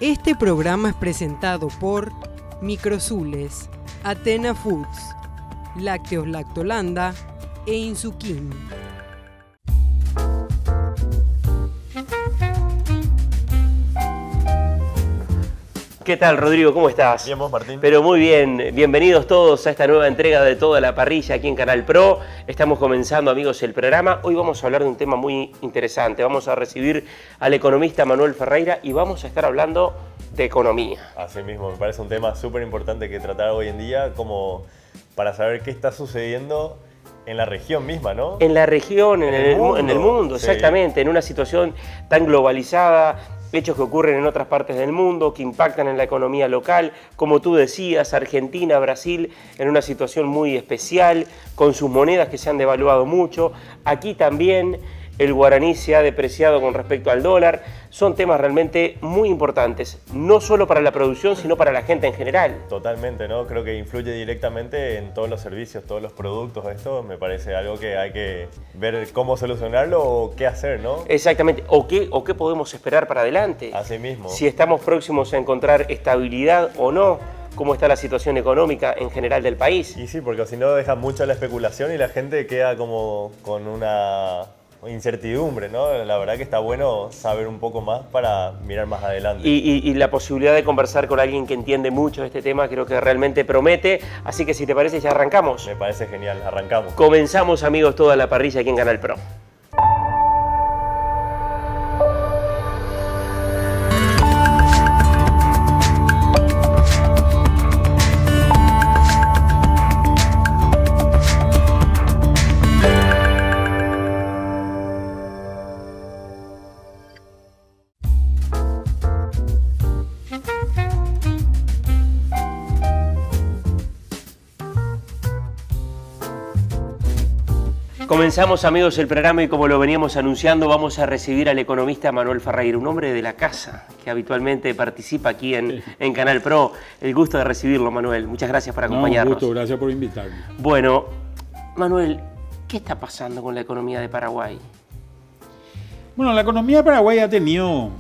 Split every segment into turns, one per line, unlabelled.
Este programa es presentado por Microzules, Athena Foods, Lácteos Lactolanda e Insuquim.
¿Qué tal, Rodrigo? ¿Cómo estás?
Bien, vos, Martín.
Pero muy bien, bienvenidos todos a esta nueva entrega de Toda la Parrilla aquí en Canal Pro. Estamos comenzando, amigos, el programa. Hoy vamos a hablar de un tema muy interesante. Vamos a recibir al economista Manuel Ferreira y vamos a estar hablando de economía.
Así mismo, me parece un tema súper importante que tratar hoy en día, como para saber qué está sucediendo en la región misma, ¿no?
En la región, en el mundo,
sí.
Exactamente, en una situación tan globalizada, hechos que ocurren en otras partes del mundo, que impactan en la economía local, como tú decías, Argentina, Brasil, en una situación muy especial, con sus monedas que se han devaluado mucho. Aquí también el guaraní se ha depreciado con respecto al dólar. Son temas realmente muy importantes, no solo para la producción, sino para la gente en general.
Totalmente, ¿no? Creo que influye directamente en todos los servicios, todos los productos. Esto me parece algo que hay que ver cómo solucionarlo o qué hacer, ¿no?
Exactamente, o qué podemos esperar para adelante.
Así mismo.
Si estamos próximos a encontrar estabilidad o no, cómo está la situación económica en general del país.
Y sí, porque si no deja mucho la especulación y la gente queda como con una incertidumbre, ¿no? La verdad que está bueno saber un poco más para mirar más adelante.
Y la posibilidad de conversar con alguien que entiende mucho de este tema creo que realmente promete. Así que si te parece ya arrancamos.
Me parece genial, arrancamos.
Comenzamos, amigos, Toda la Parrilla aquí en Canal Pro. Comenzamos, amigos, el programa y como lo veníamos anunciando, vamos a recibir al economista Manuel Ferreira, un hombre de la casa que habitualmente participa aquí en Canal Pro. El gusto de recibirlo, Manuel. Muchas gracias por acompañarnos.
Un gusto, gracias por invitarme.
Bueno, Manuel, ¿qué está pasando con la economía de Paraguay?
Bueno, la economía de Paraguay ha tenido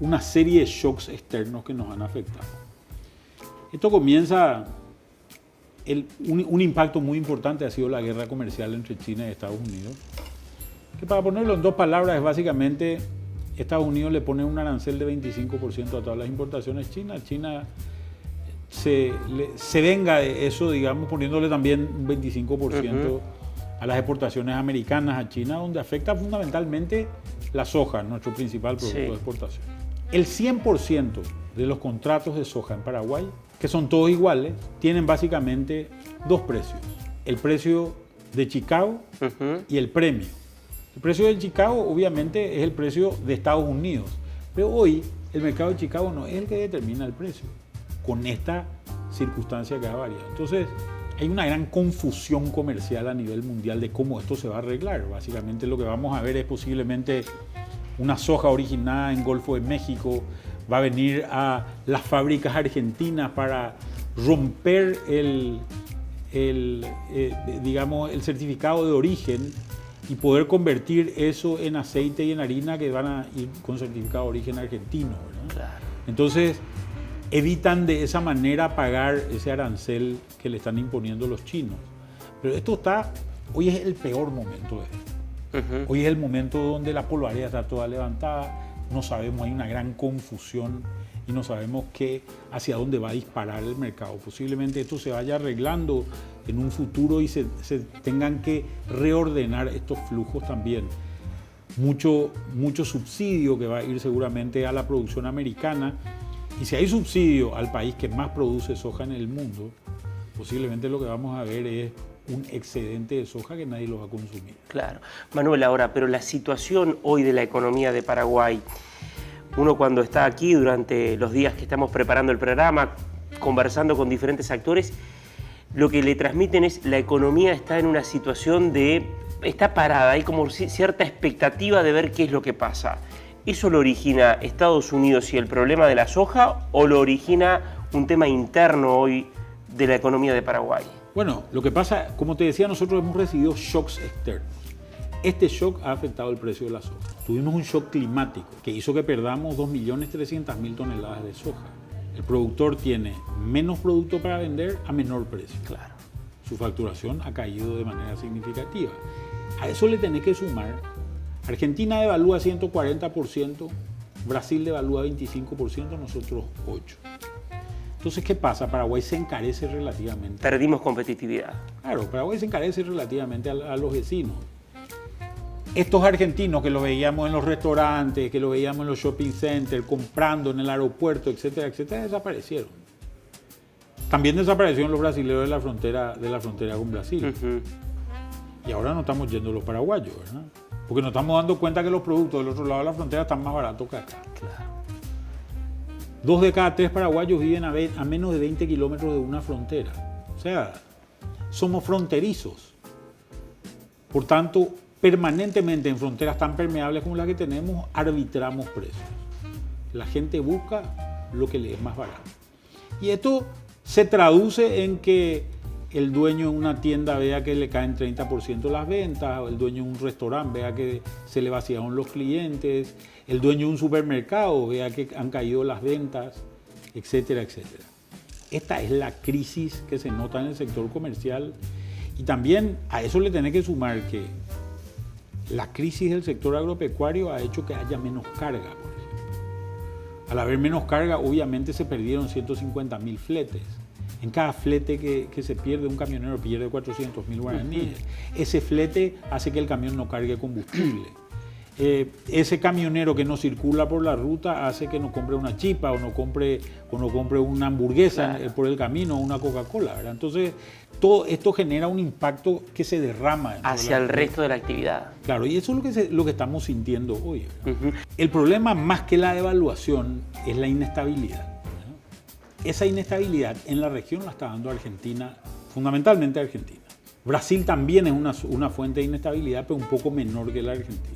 una serie de shocks externos que nos han afectado. Esto comienza... Un impacto muy importante ha sido la guerra comercial entre China y Estados Unidos, que para ponerlo en dos palabras es básicamente Estados Unidos le pone un arancel de 25% a todas las importaciones chinas. China se venga de eso, digamos, poniéndole también un 25% a las exportaciones americanas a China, donde afecta fundamentalmente la soja, nuestro principal producto de exportación. El 100% de los contratos de soja en Paraguay, que son todos iguales, tienen básicamente dos precios. El precio de Chicago y el premio. El precio de Chicago obviamente es el precio de Estados Unidos, pero hoy el mercado de Chicago no es el que determina el precio, con esta circunstancia que ha variado. Entonces hay una gran confusión comercial a nivel mundial de cómo esto se va a arreglar. Básicamente lo que vamos a ver es posiblemente una soja originada en Golfo de México va a venir a las fábricas argentinas para romper el certificado de origen y poder convertir eso en aceite y en harina que van a ir con certificado de origen argentino, ¿verdad?
Claro. Entonces,
evitan de esa manera pagar ese arancel que le están imponiendo los chinos. Pero hoy es el peor momento de esto. Hoy es el momento donde la polvareda está toda levantada. No sabemos, hay una gran confusión y no sabemos hacia dónde va a disparar el mercado. Posiblemente esto se vaya arreglando en un futuro y se tengan que reordenar estos flujos también. Mucho subsidio que va a ir seguramente a la producción americana. Y si hay subsidio al país que más produce soja en el mundo, posiblemente lo que vamos a ver es un excedente de soja que nadie lo va a consumir.
Claro. Manuel, ahora, pero la situación hoy de la economía de Paraguay, uno cuando está aquí durante los días que estamos preparando el programa, conversando con diferentes actores, lo que le transmiten es la economía está en una situación está parada, hay como cierta expectativa de ver qué es lo que pasa. ¿Eso lo origina Estados Unidos y el problema de la soja o lo origina un tema interno hoy de la economía de Paraguay?
Bueno, lo que pasa, como te decía, nosotros hemos recibido shocks externos. este shock ha afectado el precio de la soja. Tuvimos un shock climático que hizo que perdamos 2.300.000 toneladas de soja. El productor tiene menos producto para vender a menor precio.
Claro.
Su facturación ha caído de manera significativa. A eso le tenés que sumar, Argentina devalúa 140%, Brasil devalúa 25%, nosotros 8%. Entonces, ¿qué pasa? Paraguay se encarece relativamente.
Perdimos competitividad.
Claro, Paraguay se encarece relativamente a los vecinos. Estos argentinos que los veíamos en los restaurantes, que los veíamos en los shopping centers, comprando en el aeropuerto, etcétera, etcétera, desaparecieron. También desaparecieron los brasileños de la frontera con Brasil. Y ahora no estamos yendo los paraguayos, ¿verdad? Porque nos estamos dando cuenta que los productos del otro lado de la frontera están más baratos que acá.
Claro.
2 de cada 3 paraguayos viven a menos de 20 kilómetros de una frontera. O sea, somos fronterizos. Por tanto, permanentemente en fronteras tan permeables como las que tenemos, arbitramos precios. La gente busca lo que le es más barato. Y esto se traduce en que el dueño de una tienda vea que le caen 30% las ventas, o el dueño de un restaurante vea que se le vaciaron los clientes, el dueño de un supermercado vea que han caído las ventas, etcétera, etcétera. Esta es la crisis que se nota en el sector comercial, y también a eso le tenés que sumar que la crisis del sector agropecuario ha hecho que haya menos carga, por ejemplo. Al haber menos carga, obviamente se perdieron 150.000 fletes. En cada flete que se pierde, un camionero pierde 400.000 guaraníes. Ese flete hace que el camión no cargue combustible. Ese camionero que no circula por la ruta hace que no compre una chipa o no compre una hamburguesa, claro, por el camino, o una Coca-Cola, ¿verdad? Entonces, todo esto genera un impacto que se derrama
hacia el resto de la actividad.
Claro, y eso es lo que estamos sintiendo hoy, ¿verdad? El problema, más que la devaluación, es la inestabilidad. Esa inestabilidad en la región la está dando Argentina, fundamentalmente Argentina. Brasil también es una fuente de inestabilidad, pero un poco menor que la Argentina.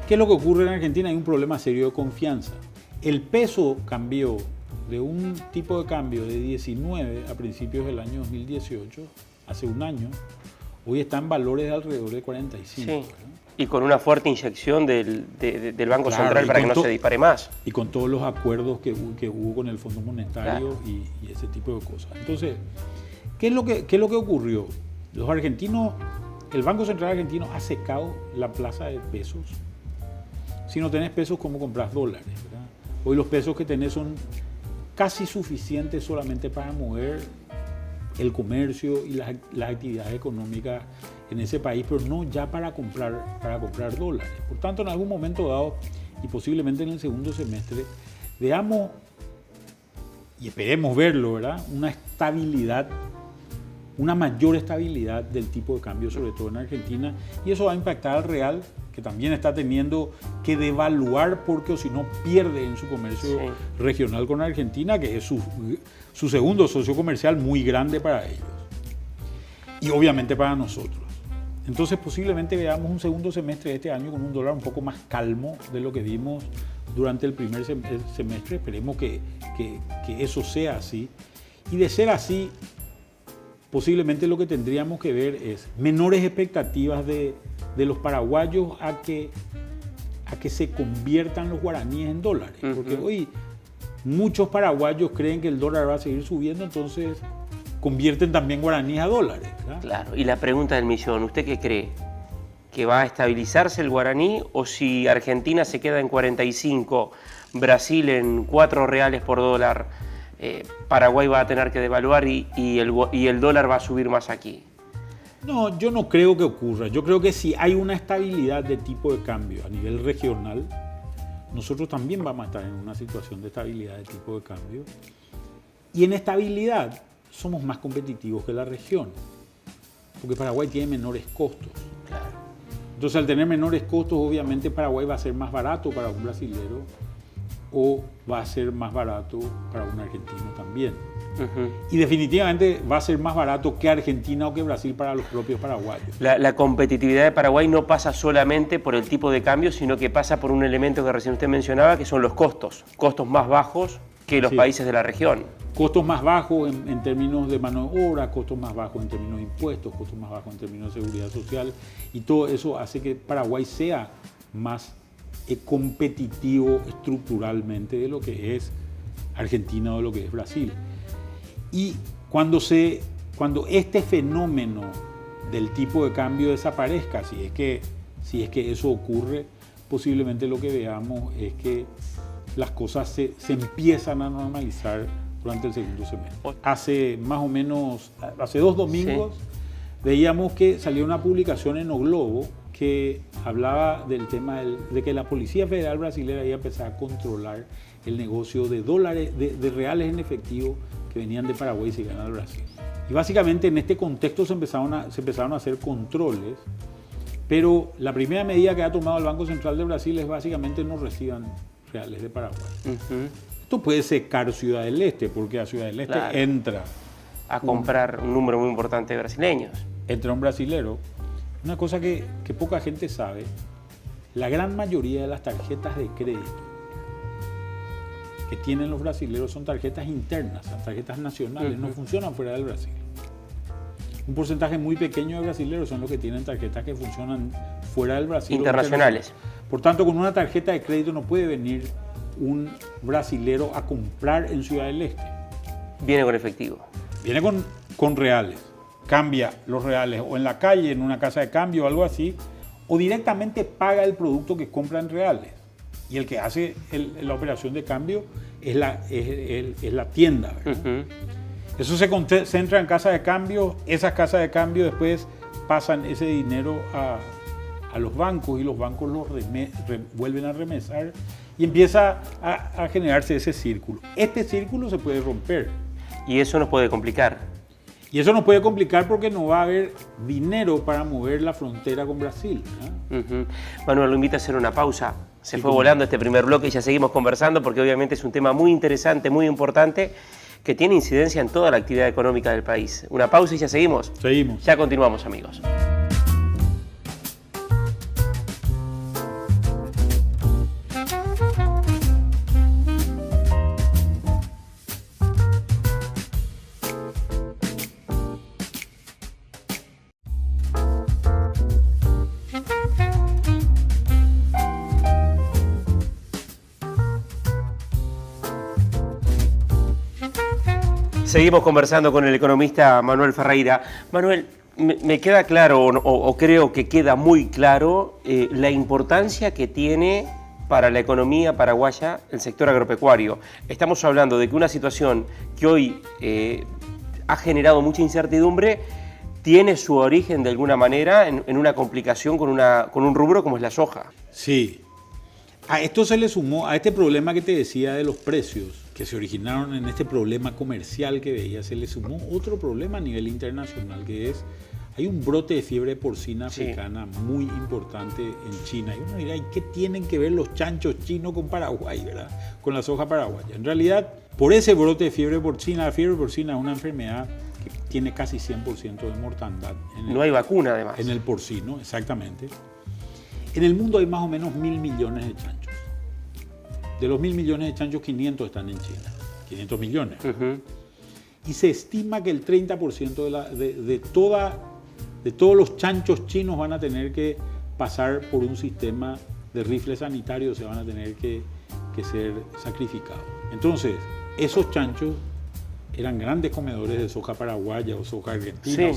¿Qué es lo que ocurre en Argentina? Hay un problema serio de confianza. El peso cambió de un tipo de cambio de 19 a principios del año 2018, hace un año, hoy está en valores de alrededor de 45. Sí.
Y con una fuerte inyección del Banco Central para que no se dispare más.
Y con todos los acuerdos que hubo con el Fondo Monetario, claro, y ese tipo de cosas. Entonces, ¿qué es lo que ocurrió? Los argentinos, el Banco Central argentino ha secado la plaza de pesos. Si no tenés pesos, ¿cómo compras dólares, ¿verdad? Hoy los pesos que tenés son casi suficientes solamente para mover el comercio y las actividades económicas en ese país, pero no ya para comprar dólares. Por tanto, en algún momento dado, y posiblemente en el segundo semestre, veamos y esperemos verlo, ¿verdad? Una estabilidad, una mayor estabilidad del tipo de cambio, sobre todo en Argentina, y eso va a impactar al real, que también está teniendo que devaluar porque o si no pierde en su comercio regional con Argentina, que es su segundo socio comercial muy grande para ellos. Y obviamente para nosotros. Entonces posiblemente veamos un segundo semestre de este año con un dólar un poco más calmo de lo que vimos durante el primer semestre. Esperemos que eso sea así. Y de ser así, posiblemente lo que tendríamos que ver es menores expectativas de los paraguayos a que se conviertan los guaraníes en dólares. Porque hoy muchos paraguayos creen que el dólar va a seguir subiendo, entonces convierten también guaraníes a dólares, ¿verdad?
Claro, y la pregunta del millón, ¿usted qué cree? ¿Que va a estabilizarse el guaraní o si Argentina se queda en 45, Brasil en 4 reales por dólar, Paraguay va a tener que devaluar y el dólar va a subir más aquí?
No, yo no creo que ocurra. Yo creo que si hay una estabilidad de tipo de cambio a nivel regional, nosotros también vamos a estar en una situación de estabilidad de tipo de cambio. Y en estabilidad somos más competitivos que la región, porque Paraguay tiene menores costos.
Claro.
Entonces, al tener menores costos, obviamente Paraguay va a ser más barato para un brasilero o va a ser más barato para un argentino también. Y definitivamente va a ser más barato que Argentina o que Brasil para los propios paraguayos.
La competitividad de Paraguay no pasa solamente por el tipo de cambio, sino que pasa por un elemento que recién usted mencionaba, que son los costos más bajos que los países de la región.
costos más bajos en términos de mano de obra, costos más bajos en términos de impuestos, costos más bajos en términos de seguridad social, y todo eso hace que Paraguay sea más competitivo estructuralmente de lo que es Argentina o de lo que es Brasil. Y cuando este fenómeno del tipo de cambio desaparezca, si es que eso ocurre, posiblemente lo que veamos es que las cosas se empiezan a normalizar durante el segundo semestre. Hace más o menos, hace 2 domingos, sí, veíamos que salió una publicación en O Globo que hablaba del tema de que la Policía Federal Brasilera iba a empezar a controlar el negocio de dólares, de reales en efectivo que venían de Paraguay y se iban al Brasil. Y básicamente en este contexto se empezaron a hacer controles, pero la primera medida que ha tomado el Banco Central de Brasil es básicamente no reciban reales de Paraguay. Esto puede secar Ciudad del Este, porque a Ciudad del Este, claro, entra
a comprar un número muy importante de brasileños.
Entra un brasilero. Una cosa que poca gente sabe, la gran mayoría de las tarjetas de crédito que tienen los brasileros son tarjetas internas, tarjetas nacionales, no funcionan fuera del Brasil. Un porcentaje muy pequeño de brasileros son los que tienen tarjetas que funcionan fuera del Brasil.
Internacionales.
Por tanto, con una tarjeta de crédito no puede venir un brasilero a comprar en Ciudad del Este.
Viene con efectivo.
Viene con reales. Cambia los reales o en la calle, en una casa de cambio o algo así, o directamente paga el producto que compra en reales. Y el que hace la operación de cambio es la tienda, ¿verdad? Eso se concentra en casas de cambio. Esas casas de cambio después pasan ese dinero a los bancos y los bancos lo vuelven a remesar y empieza a generarse ese círculo. Este círculo se puede romper.
Y eso nos puede complicar.
Y eso nos puede complicar porque no va a haber dinero para mover la frontera con Brasil, ¿no?
Manuel, lo invito a hacer una pausa. Se fue volando este primer bloque y ya seguimos conversando porque obviamente es un tema muy interesante, muy importante, que tiene incidencia en toda la actividad económica del país. Una pausa y ya seguimos.
Seguimos.
Ya continuamos, amigos. Seguimos conversando con el economista Manuel Ferreira. Manuel, me queda claro, o creo que queda muy claro, la importancia que tiene para la economía paraguaya el sector agropecuario. Estamos hablando de que una situación que hoy ha generado mucha incertidumbre tiene su origen de alguna manera en una complicación con un rubro como es la soja.
Sí. A esto se le sumó, a este problema que te decía de los precios, que se originaron en este problema comercial que veía, se le sumó otro problema a nivel internacional, que es, hay un brote de fiebre porcina africana muy importante en China. Y uno dirá, ¿y qué tienen que ver los chanchos chinos con Paraguay, verdad? Con la soja paraguaya. En realidad, por ese brote de fiebre porcina, la fiebre porcina es una enfermedad que tiene casi 100% de mortandad.
No hay vacuna, además.
En el porcino, exactamente. En el mundo hay más o menos 1.000 millones de chanchos. De los 1.000 millones de chanchos, 500 están en China. 500 millones. Y se estima que el 30% de todos los chanchos chinos van a tener que pasar por un sistema de rifle sanitario, se van a tener que ser sacrificados. Entonces, esos chanchos eran grandes comedores de soja paraguaya, o soja argentina,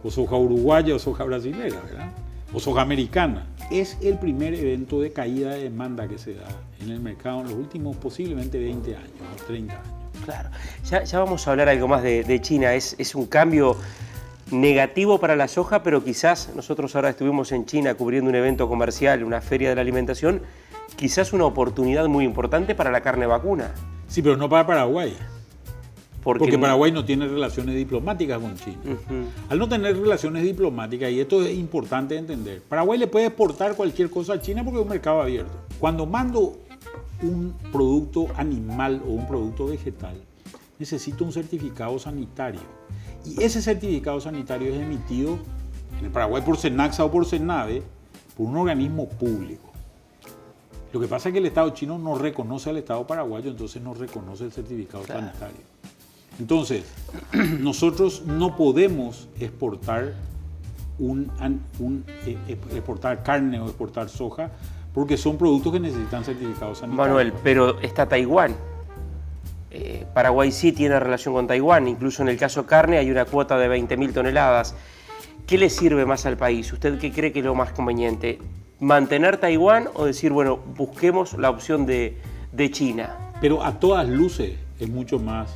o soja uruguaya, o soja brasilera, ¿verdad? O soja americana. Es el primer evento de caída de demanda que se da en el mercado en los últimos posiblemente 20 años o 30 años.
Claro, ya vamos a hablar algo más de China. Es un cambio negativo para la soja, pero quizás nosotros ahora estuvimos en China cubriendo un evento comercial, una feria de la alimentación, quizás una oportunidad muy importante para la carne vacuna.
Sí, pero no para Paraguay. Porque Paraguay no tiene relaciones diplomáticas con China. Al no tener relaciones diplomáticas, y esto es importante entender, Paraguay le puede exportar cualquier cosa a China porque es un mercado abierto. Cuando mando un producto animal o un producto vegetal, necesito un certificado sanitario. Y ese certificado sanitario es emitido en el Paraguay por Senaxa o por Senave, por un organismo público. Lo que pasa es que el Estado chino no reconoce al Estado paraguayo, entonces no reconoce el certificado sanitario. Entonces, nosotros no podemos exportar exportar carne o exportar soja porque son productos que necesitan certificados sanitarios.
Manuel, pero está Taiwán. Paraguay sí tiene relación con Taiwán, incluso en el caso carne hay una cuota de 20.000 toneladas. ¿Qué le sirve más al país? ¿Usted qué cree que es lo más conveniente? ¿Mantener Taiwán o decir, bueno, busquemos la opción de China?
Pero a todas luces es mucho más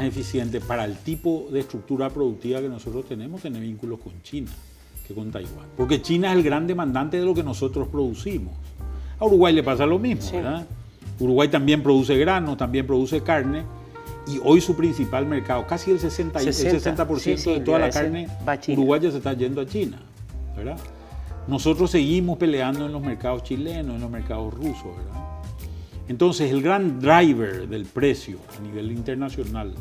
eficiente para el tipo de estructura productiva que nosotros tenemos tener vínculos con China que con Taiwán. Porque China es el gran demandante de lo que nosotros producimos. A Uruguay le pasa lo mismo, sí, ¿verdad? Uruguay también produce grano, también produce carne, y hoy su principal mercado, casi el 60% de toda la carne uruguaya se está yendo a China, ¿verdad? Nosotros seguimos peleando en los mercados chilenos, en los mercados rusos, ¿verdad? Entonces, el gran driver del precio a nivel internacional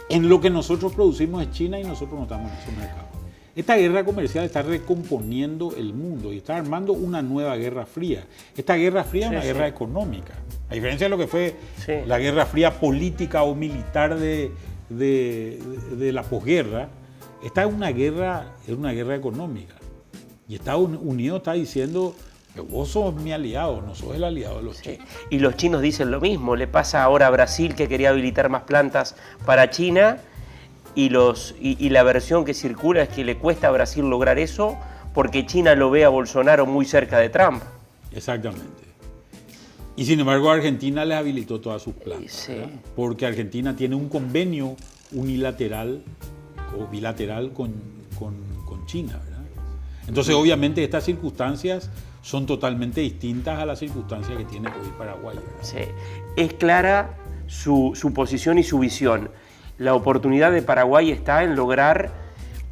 en lo que nosotros producimos es China y nosotros no estamos en ese mercado. Esta guerra comercial está recomponiendo el mundo y está armando una nueva guerra fría. Esta guerra fría es una guerra económica. A diferencia de lo que fue la guerra fría política o militar de la posguerra, esta es una guerra económica. Y Estados Unidos está diciendo que vos sos mi aliado, no sos el aliado de los chinos.
Y los chinos dicen lo mismo. Le pasa ahora a Brasil, que quería habilitar más plantas para China, y la versión que circula es que le cuesta a Brasil lograr eso porque China lo ve a Bolsonaro muy cerca de Trump.
Exactamente. Y sin embargo Argentina les habilitó todas sus plantas, porque Argentina tiene un convenio unilateral o bilateral con China, ¿verdad? Entonces obviamente estas circunstancias son totalmente distintas a las circunstancias que tiene hoy Paraguay, ¿verdad?
Sí. Es clara su posición y su visión. La oportunidad de Paraguay está en lograr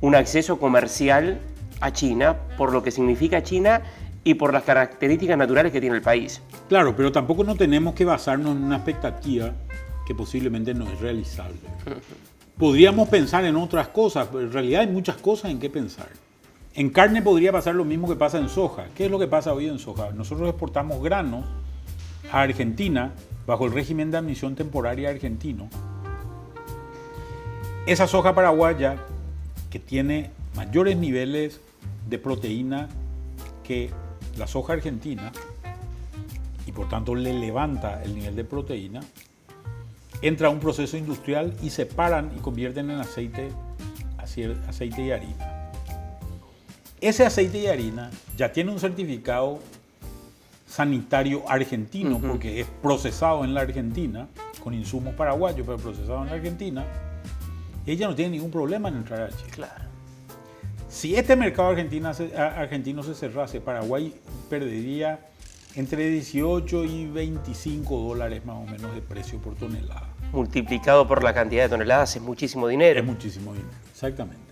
un acceso comercial a China, por lo que significa China y por las características naturales que tiene el país.
Claro, pero tampoco no tenemos que basarnos en una expectativa que posiblemente no es realizable. Podríamos pensar en otras cosas, pero en realidad hay muchas cosas en qué pensar. En carne podría pasar lo mismo que pasa en soja. ¿Qué es lo que pasa hoy en soja? Nosotros exportamos granos a Argentina bajo el régimen de admisión temporaria argentino. Esa soja paraguaya, que tiene mayores niveles de proteína que la soja argentina y por tanto le levanta el nivel de proteína, entra a un proceso industrial y separan y convierten en aceite y harina. Ese aceite y harina ya tiene un certificado sanitario argentino, porque es procesado en la Argentina, con insumos paraguayos, pero procesado en la Argentina. Ella no tiene ningún problema en entrar a Chile.
Claro.
Si este mercado argentino se cerrase, Paraguay perdería entre 18 y 25 dólares más o menos de precio por tonelada.
Multiplicado por la cantidad de toneladas es muchísimo dinero.
Es muchísimo dinero, exactamente.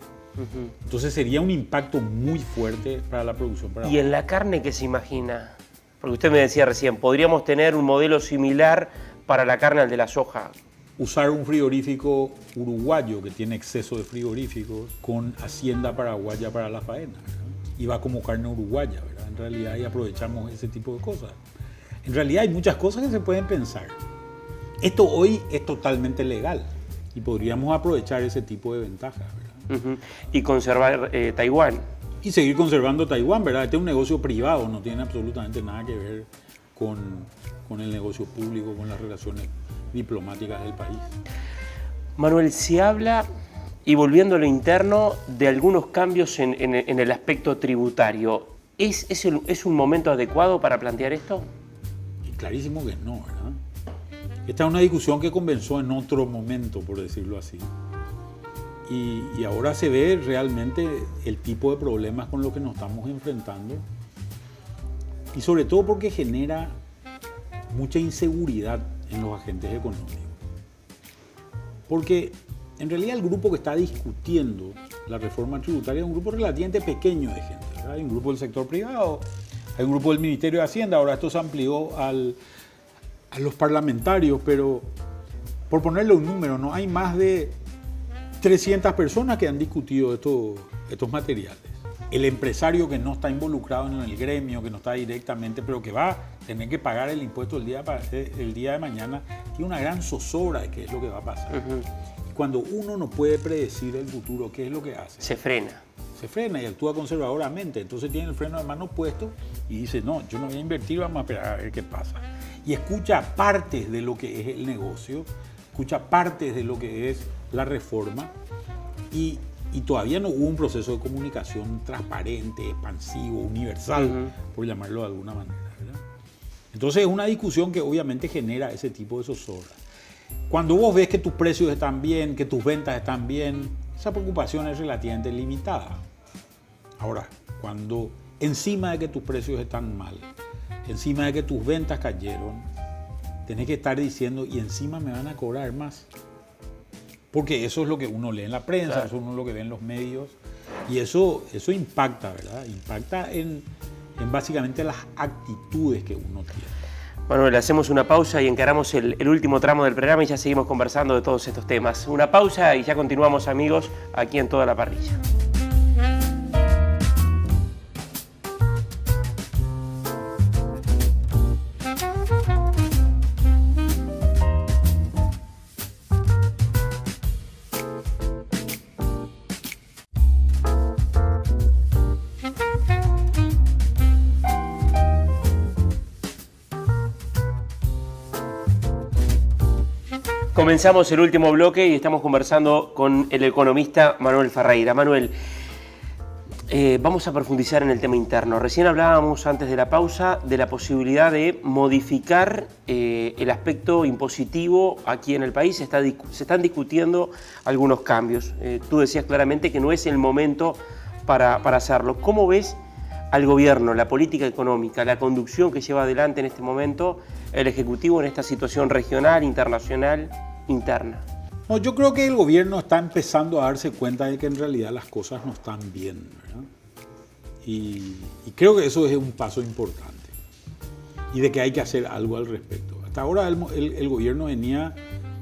Entonces sería un impacto muy fuerte para la producción paraguaya.
¿Y en la carne qué se imagina? Porque usted me decía recién, podríamos tener un modelo similar para la carne al de la soja.
Usar un frigorífico uruguayo que tiene exceso de frigoríficos con hacienda paraguaya para la faena, ¿verdad? Y va como carne uruguaya, ¿verdad? En realidad, y aprovechamos ese tipo de cosas. En realidad hay muchas cosas que se pueden pensar. Esto hoy es totalmente legal y podríamos aprovechar ese tipo de ventajas, ¿verdad?
Y conservar Taiwán.
Y seguir conservando Taiwán, ¿verdad? Este es un negocio privado, no tiene absolutamente nada que ver con el negocio público, con las relaciones diplomáticas del país.
Manuel, se habla, y volviendo a lo interno, de algunos cambios en el aspecto tributario. ¿Es un momento adecuado para plantear esto?
Y clarísimo que no, ¿verdad? Esta es una discusión que comenzó en otro momento, por decirlo así. Y ahora se ve realmente el tipo de problemas con los que nos estamos enfrentando. Y sobre todo porque genera mucha inseguridad en los agentes económicos. Porque en realidad el grupo que está discutiendo la reforma tributaria es un grupo relativamente pequeño de gente, ¿verdad? Hay un grupo del sector privado, hay un grupo del Ministerio de Hacienda, ahora esto se amplió a los parlamentarios, pero por ponerle un número, no hay más de 300 personas que han discutido estos materiales. el empresario que no está involucrado en el gremio, que no está directamente, pero que va a tener que pagar el impuesto el día de mañana, tiene una gran zozobra de qué es lo que va a pasar. Y cuando uno no puede predecir el futuro, ¿qué es lo que hace?
Se frena.
Se frena y actúa conservadoramente. Entonces tiene el freno de mano puesto y dice, no, yo no voy a invertir, vamos a esperar a ver qué pasa. Y escucha partes de lo que es el negocio, escucha partes de lo que es la reforma y todavía no hubo un proceso de comunicación transparente, expansivo, universal, por llamarlo de alguna manera, ¿verdad? Entonces es una discusión que obviamente genera ese tipo de zozobra. Cuando vos ves que tus precios están bien, que tus ventas están bien, esa preocupación es relativamente limitada. Ahora, cuando encima de que tus precios están mal, encima de que tus ventas cayeron, tenés que estar diciendo, y encima me van a cobrar más. Porque eso es lo que uno lee en la prensa, claro. Eso es lo que ve en los medios, y eso impacta, ¿verdad? Impacta en básicamente las actitudes que uno tiene.
Manuel, hacemos una pausa y encaramos el último tramo del programa y ya seguimos conversando de todos estos temas. Una pausa y ya continuamos, amigos, aquí en Toda la Parrilla. Comenzamos el último bloque y estamos conversando con el economista Manuel Ferreira. Manuel, vamos a profundizar en el tema interno. Recién hablábamos antes de la pausa de la posibilidad de modificar el aspecto impositivo aquí en el país. Se están discutiendo algunos cambios. Tú decías claramente que no es el momento para hacerlo. ¿Cómo ves al gobierno, la política económica, la conducción que lleva adelante en este momento el Ejecutivo en esta situación regional, internacional, interna?
No, yo creo que el gobierno está empezando a darse cuenta de que en realidad las cosas no están bien, ¿verdad? Y creo que eso es un paso importante y de que hay que hacer algo al respecto. Hasta ahora el gobierno venía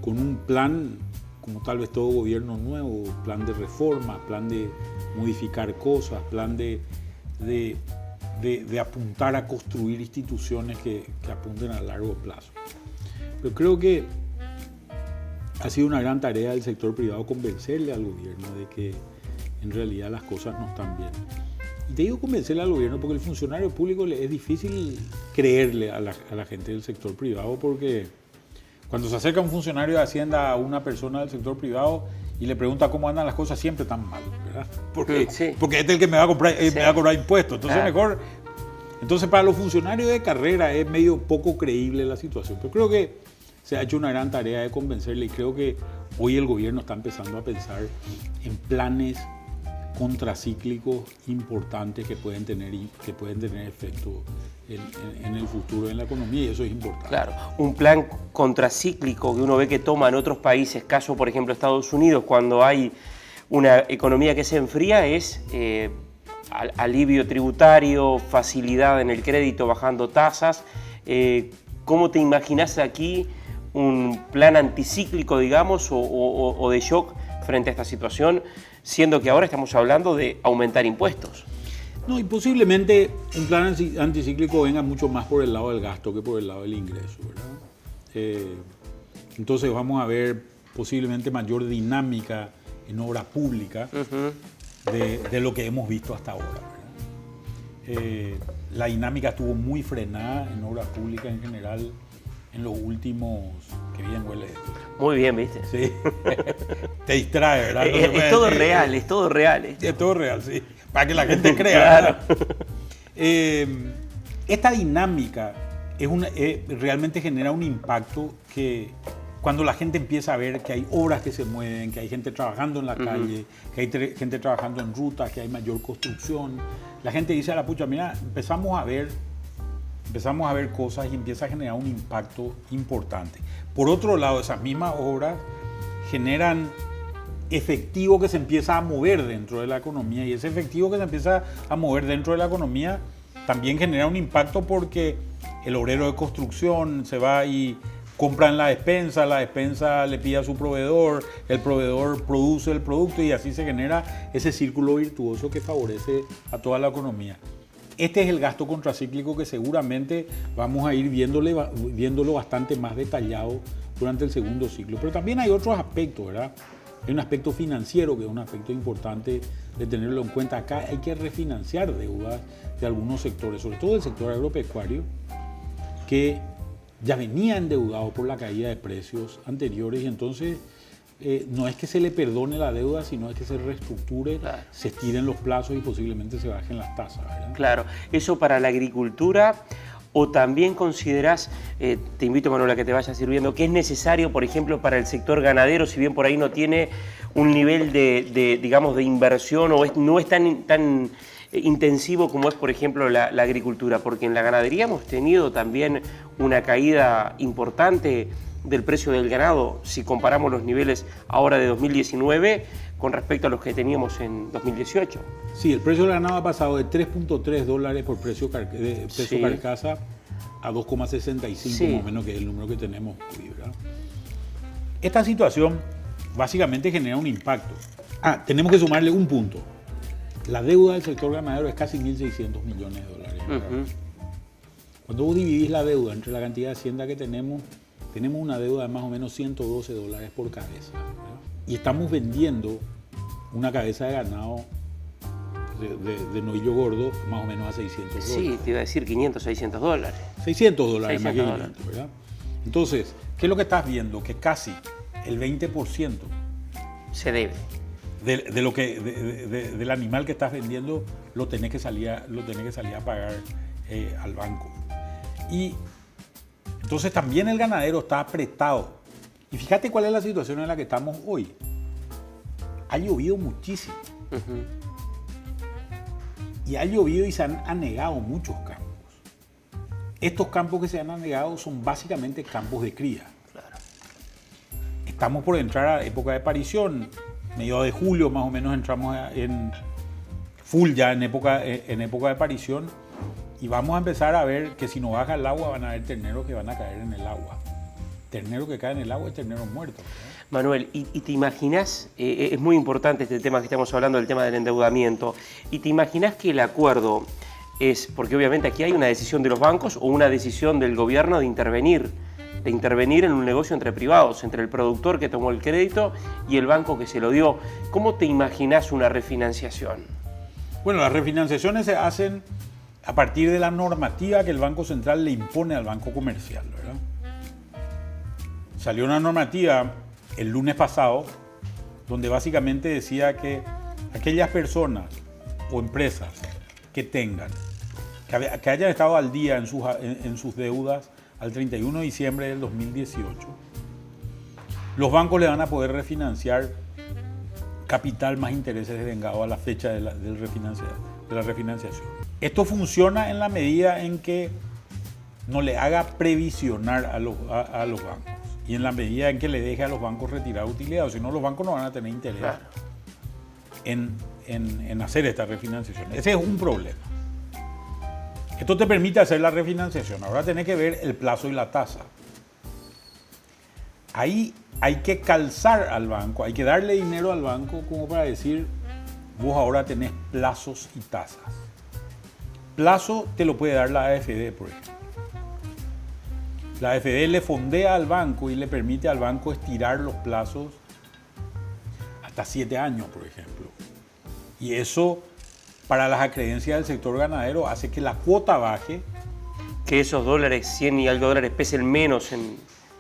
con un plan, como tal vez todo gobierno nuevo, plan de reforma, plan de modificar cosas, plan de apuntar a construir instituciones que apunten a largo plazo. Pero creo que ha sido una gran tarea del sector privado convencerle al gobierno de que en realidad las cosas no están bien. Y te digo convencerle al gobierno porque el funcionario público le es difícil creerle a la gente del sector privado, porque cuando se acerca un funcionario de Hacienda a una persona del sector privado y le pregunta cómo andan las cosas, siempre están mal, ¿verdad? Porque este es el que me va a cobrar impuestos. Entonces mejor. Entonces para los funcionarios de carrera es medio poco creíble la situación. Pero creo que se ha hecho una gran tarea de convencerle y creo que hoy el gobierno está empezando a pensar en planes contracíclicos importantes que pueden tener efecto en el futuro en la economía, y eso es importante.
Claro, un plan contracíclico que uno ve que toman otros países, caso por ejemplo Estados Unidos, cuando hay una economía que se enfría, es alivio tributario, facilidad en el crédito, bajando tasas. ¿Cómo te imaginas aquí un plan anticíclico, digamos, o de shock frente a esta situación, siendo que ahora estamos hablando de aumentar impuestos?
No, y posiblemente un plan anticíclico venga mucho más por el lado del gasto que por el lado del ingreso, ¿verdad? Entonces vamos a ver posiblemente mayor dinámica en obra pública de lo que hemos visto hasta ahora, ¿verdad? La dinámica estuvo muy frenada en obra pública en general en los últimos... Qué bien huele esto.
Muy bien, ¿viste?
Sí. Te distrae, ¿verdad? No
es todo real, es todo real.
Es todo real, sí. Para que la gente crea. Claro. Esta dinámica realmente genera un impacto que cuando la gente empieza a ver que hay obras que se mueven, que hay gente trabajando en la calle, que hay gente trabajando en rutas, que hay mayor construcción, la gente dice a la pucha, mira, empezamos a ver cosas y empieza a generar un impacto importante. Por otro lado, esas mismas obras generan efectivo que se empieza a mover dentro de la economía, y ese efectivo que se empieza a mover dentro de la economía también genera un impacto porque el obrero de construcción se va y compra en la despensa le pide a su proveedor, el proveedor produce el producto y así se genera ese círculo virtuoso que favorece a toda la economía. Este es el gasto contracíclico que seguramente vamos a ir viéndolo bastante más detallado durante el segundo ciclo. Pero también hay otros aspectos, ¿verdad? Hay un aspecto financiero que es un aspecto importante de tenerlo en cuenta. Acá hay que refinanciar deudas de algunos sectores, sobre todo el sector agropecuario, que ya venía endeudado por la caída de precios anteriores y entonces no es que se le perdone la deuda, sino es que se reestructure, claro, se estiren los plazos y posiblemente se bajen las tasas, ¿verdad?
Claro, eso para la agricultura. ¿O también considerás, te invito Manuel a que te vayas sirviendo, que es necesario, por ejemplo, para el sector ganadero, si bien por ahí no tiene un nivel digamos, de inversión o no es tan intensivo como es, por ejemplo, la agricultura? Porque en la ganadería hemos tenido también una caída importante del precio del ganado, si comparamos los niveles ahora de 2019 con respecto a los que teníamos en 2018.
Sí, el precio del ganado ha pasado de $3.3 por peso
sí,
carcasa a 2,65,
sí,
más o menos, que es el número que tenemos hoy, ¿verdad? Esta situación básicamente genera un impacto. Tenemos que sumarle un punto. La deuda del sector ganadero es casi 1.600 millones de dólares. Cuando vos dividís la deuda entre la cantidad de hacienda que tenemos una deuda de más o menos $112 por cabeza, ¿verdad? Y estamos vendiendo una cabeza de ganado de novillo gordo más o menos a $600.
Sí, te iba a decir $500, $600.
$600 más que 500, ¿verdad? Entonces, ¿qué es lo que estás viendo? Que casi el 20%
se debe.
Del animal que estás vendiendo lo tenés que salir a pagar al banco. Y entonces también el ganadero está apretado. Y fíjate cuál es la situación en la que estamos hoy. Ha llovido muchísimo. Y ha llovido y se han anegado muchos campos. Estos campos que se han anegado son básicamente campos de cría.
Claro.
Estamos por entrar a la época de parición. Mediados de julio más o menos entramos en full ya en época de parición. Y vamos a empezar a ver que si no baja el agua van a haber terneros que van a caer en el agua. Ternero que cae en el agua es ternero muerto, ¿verdad?
Manuel, ¿y te imaginas, es muy importante este tema que estamos hablando, el tema del endeudamiento, y te imaginas que el acuerdo es, porque obviamente aquí hay una decisión de los bancos o una decisión del gobierno de intervenir en un negocio entre privados, entre el productor que tomó el crédito y el banco que se lo dio? ¿Cómo te imaginas una refinanciación?
Bueno, las refinanciaciones se hacen a partir de la normativa que el Banco Central le impone al Banco Comercial, ¿verdad? Salió una normativa el lunes pasado donde básicamente decía que aquellas personas o empresas que hayan estado al día en sus deudas al 31 de diciembre del 2018, los bancos le van a poder refinanciar capital más intereses devengados a la fecha de la refinanciación. Esto funciona en la medida en que no le haga previsionar a los bancos y en la medida en que le deje a los bancos retirar utilidades, si no los bancos no van a tener interés, claro, en hacer esta refinanciación. Ese es un problema. Esto te permite hacer la refinanciación. Ahora tenés que ver el plazo y la tasa. Ahí hay que calzar al banco, hay que darle dinero al banco como para decir, vos ahora tenés plazos y tasas. Plazo te lo puede dar la AFD, por ejemplo. La AFD le fondea al banco y le permite al banco estirar los plazos hasta 7 años, por ejemplo. Y eso, para las acreencias del sector ganadero, hace que la cuota baje.
Que esos dólares, 100 y algo dólares, pesen menos en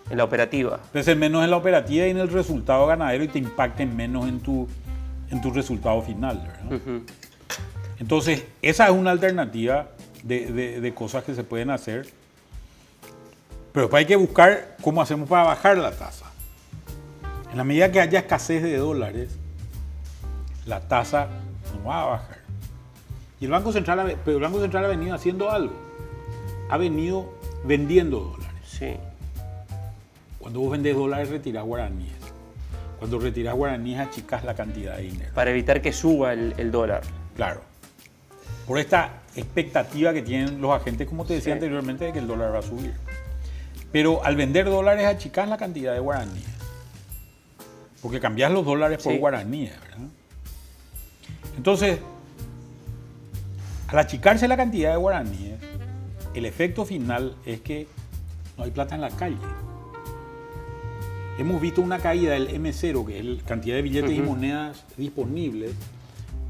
la operativa.
Pesen menos en la operativa y en el resultado ganadero y te impacten menos en tu resultado final, ¿verdad? Entonces, esa es una alternativa de cosas que se pueden hacer. Pero después hay que buscar cómo hacemos para bajar la tasa. En la medida que haya escasez de dólares, la tasa no va a bajar. Y el Banco Central ha venido haciendo algo. Ha venido vendiendo dólares.
Sí.
Cuando vos vendés dólares, retirás guaraníes. Cuando retirás guaraníes, achicás la cantidad de dinero.
Para evitar que suba el dólar.
Claro. Por esta expectativa que tienen los agentes, como te decía anteriormente, de que el dólar va a subir. Pero al vender dólares achicás la cantidad de guaraníes. Porque cambiás los dólares por guaraníes, ¿verdad? Entonces, al achicarse la cantidad de guaraníes, el efecto final es que no hay plata en la calle. Hemos visto una caída del M0, que es la cantidad de billetes y monedas disponibles,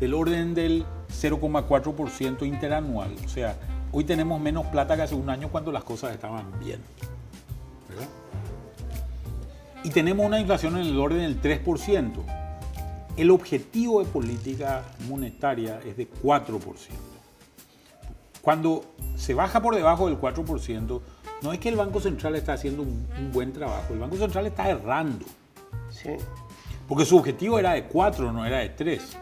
del orden del 0,4% interanual. O sea, hoy tenemos menos plata que hace un año cuando las cosas estaban bien, ¿verdad? Y tenemos una inflación en el orden del 3%. El objetivo de política monetaria es de 4%. Cuando se baja por debajo del 4%, no es que el Banco Central está haciendo un buen trabajo, el Banco Central está errando.
Sí.
Porque su objetivo era de 4, no era de 3.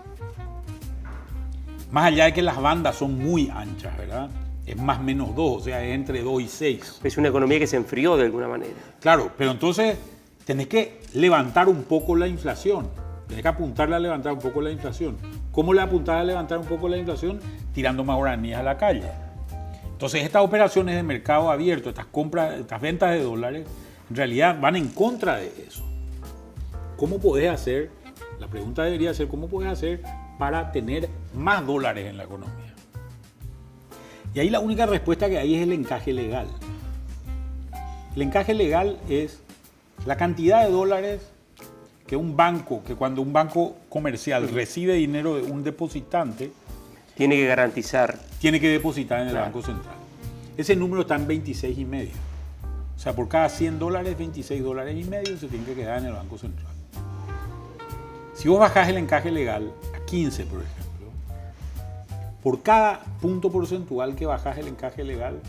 Más allá de que las bandas son muy anchas, ¿verdad? Es más menos 2, o sea, es entre 2 y 6.
Es una economía que se enfrió de alguna manera.
Claro, pero entonces tenés que levantar un poco la inflación. Tenés que apuntarle a levantar un poco la inflación. ¿Cómo le apuntás a levantar un poco la inflación? Tirando más guaraníes a la calle. Entonces estas operaciones de mercado abierto, estas compras, estas ventas de dólares, en realidad van en contra de eso. ¿Cómo podés hacer? La pregunta debería ser, ¿cómo podés hacer para tener más dólares en la economía? Y ahí la única respuesta que hay es el encaje legal. El encaje legal es la cantidad de dólares que cuando un banco comercial recibe dinero de un depositante,
Tiene que garantizar.
tiene que depositar en el
Claro.
Banco Central. Ese número está en 26,5. O sea, por cada 100 dólares, 26 dólares y medio se tiene que quedar en el Banco Central. Si vos bajás el encaje legal a 15, por ejemplo, por cada punto porcentual que bajás el encaje legal,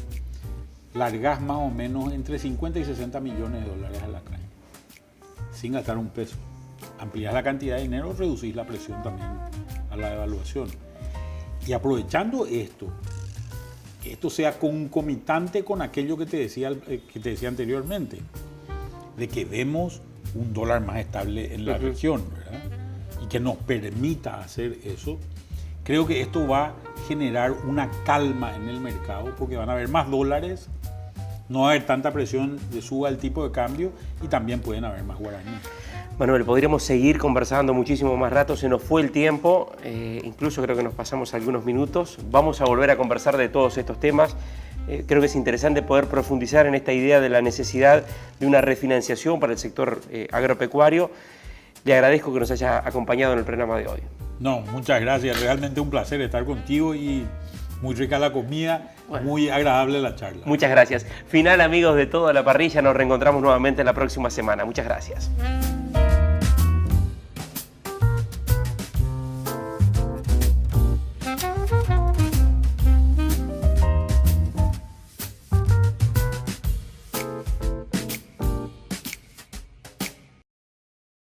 largás más o menos entre 50 y 60 millones de dólares a la calle, sin gastar un peso. Ampliás la cantidad de dinero, reducís la presión también a la devaluación. Y aprovechando esto, que esto sea concomitante con aquello que te decía anteriormente, de que vemos un dólar más estable en la región, ¿verdad? Y que nos permita hacer eso, creo que esto va a generar una calma en el mercado, porque van a haber más dólares, no va a haber tanta presión de suba el tipo de cambio y también pueden haber más guaraníes.
Manuel, podríamos seguir conversando muchísimo más rato, se nos fue el tiempo, incluso creo que nos pasamos algunos minutos. Vamos a volver a conversar de todos estos temas. Creo que es interesante poder profundizar en esta idea de la necesidad de una refinanciación para el sector agropecuario. Le agradezco que nos haya acompañado en el programa de hoy.
No, muchas gracias, realmente un placer estar contigo y muy rica la comida, muy agradable la charla.
Muchas gracias. Final, amigos de Toda la Parrilla, nos reencontramos nuevamente la próxima semana. Muchas gracias.